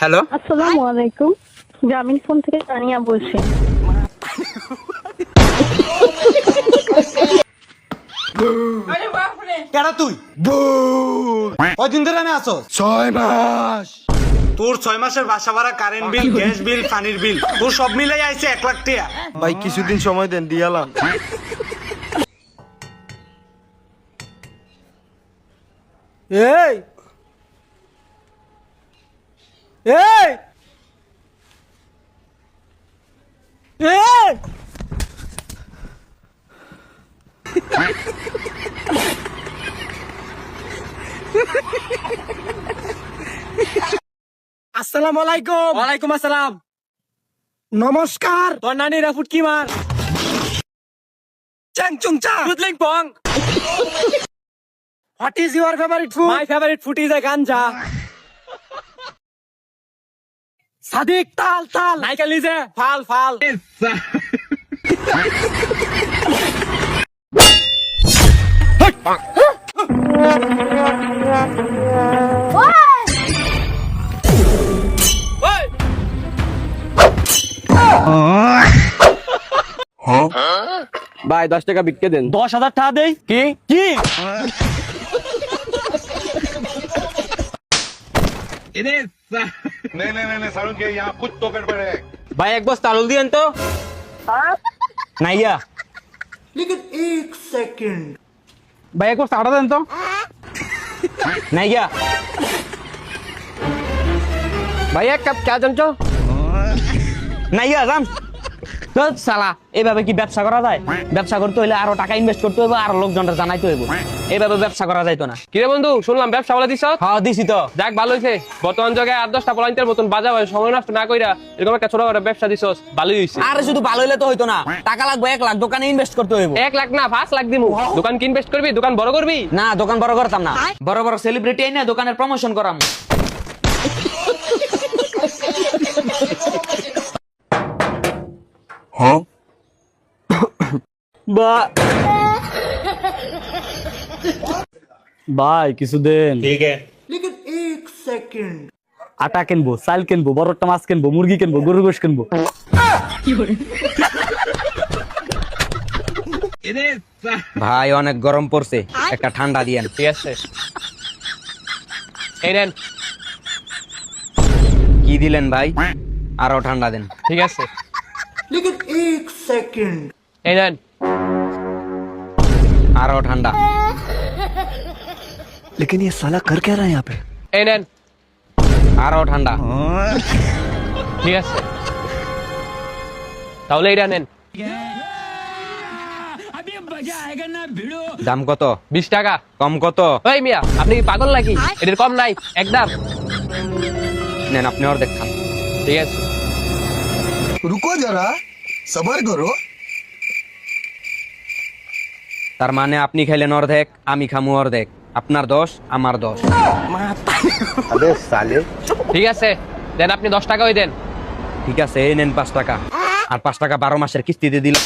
Hello, আসসালামু আলাইকুম। গ্রামীণ ফোন থেকে তানিয়া বলছি। কেডা তুই? কয়দিন ধরে আমি আছো? 6 মাস। তোর 6 মাসের বাসা ভাড়া, কারেন্ট বিল, গ্যাস বিল, পানির বিল, তোর সব মিলাই আইছে 1 লাখ টাকা। ভাই কিছুদিন সময় দেন, দিয়ালাম। এই এই এই আসসালামু আলাইকুম। ওয়ালাইকুম আসসালাম। নমস্কার। তোর নানি রাফুট কি মার? চ্যাংচুংচা। দুধলিং পং। What is your favorite food? My favorite food is a ganja. Sadiq তাল তাল। নাইকেল is a ফাল ফাল। ভাই 10 টাকা বিটকে দেন। 10,000 টাকা দেই। কি কি? नहीं सारुण के यहाँ कुछ तो गड़बड़ है। ভাই এক বস্তা আলু দিয়েন তো। নাইয়া ভাই এক বস্তা আটা দেন তো। নাইয়া ভাই এক কাপ চা দেন তো। নাইয়া রাম তো সালা। এভাবে কি ব্যবসা করা যায়? ব্যবসা করতে হইলে আরো টাকা ইনভেস্ট করতে হইব, আরো লোকজনরা জানাইতে হইব। এইভাবে ব্যবসা করা যাইতো না। কিরে বন্ধু, শুনলাম ব্যবসা বলে দিছ। হ্যাঁ দিছি তো। যাক ভালো হইছে, বর্তমান জায়গায় 8-10টা পলাইন্তের মতন বাজা হয়, সময় নষ্ট না কইরা এরকম একটা ছোট করে ব্যবসা দিছস, ভালোই হইছে। আরে শুধু ভালো হইলে তো হইতো না, টাকা লাগবে 1 লাখ, দোকানে ইনভেস্ট করতে হইব। 1 লাখ না 5 লাখ দিমু। দোকান কি ইনভেস্ট করবি? দোকান বড় করবি? না, দোকান বড় করতাম না, বড় বড় সেলিব্রিটি আইনা দোকানের প্রমোশন করাম। ভাই কিছু দেন। ঠিক আছে। আটা কিনবো, চাল কিনবো, বড়টা মাছ কিনবো, মুরগি কিনবো, গরুর গোশ কিনবো। ভাই অনেক গরম পড়ছে, একটা ঠান্ডা দিয়েন। ঠিক আছে, এই নেন। কি দিলেন ভাই? আরো ঠান্ডা দেন। ঠিক আছে, এই নেন। আরো ঠান্ডা। लेकिन ये साला कर क्या रहा है यहाँ पे? এই নেন। আরো ঠান্ডা। ঠিক আছে, তাহলে এইটা নেন। দাম কত? 20 টাকা। কম কত? ওই মিয়া, আপনি কি পাগল নাকি? এটার কম নাই, একদম। নেন, আপনি অর্ধেক খান। ঠিক আছে, रुको जरा, सबर करो। তার মানে আপনি খাইলেন অর্ধেক, আমি খামু অর্ধেক। আপনার 10, আমার 10। ঠিক আছে, দেন আপনি 10 টাকা ওই দেন। ঠিক আছে, এই নেন 5 টাকা। আর 5 টাকা 12 মাসের কিস্তিতে দিলাম।